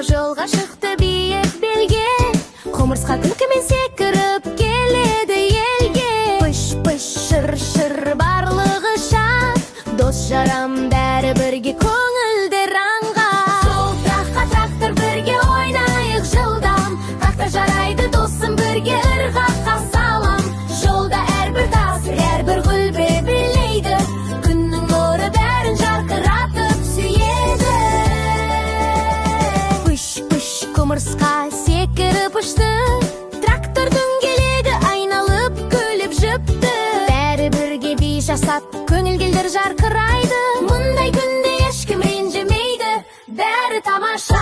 жолға шықты биік белге, құмырсқа күлкімен секіріп келеді елге. Пыш-пыш, шыр-шыр барлығы шат, дос жарам бәрі бірге, көңілдер аңға. Сол таққа трактор бірге ойнайық жылдам, трактор жарайды досым бірге ырғаққа салам. Жолда әрбір тас, әрбір гүл бебелейді, күннің нұры бәрін жарқыратып сүйеді. Пыш-пыш құмырсқа секіріп ұшты, трактор дөңгелегі айналып күліп жіпті. Бәрі бірге би жасап, көңілдер жарқырайды, мұндай күнде ешкім ренжімейді, бәрі тамаша.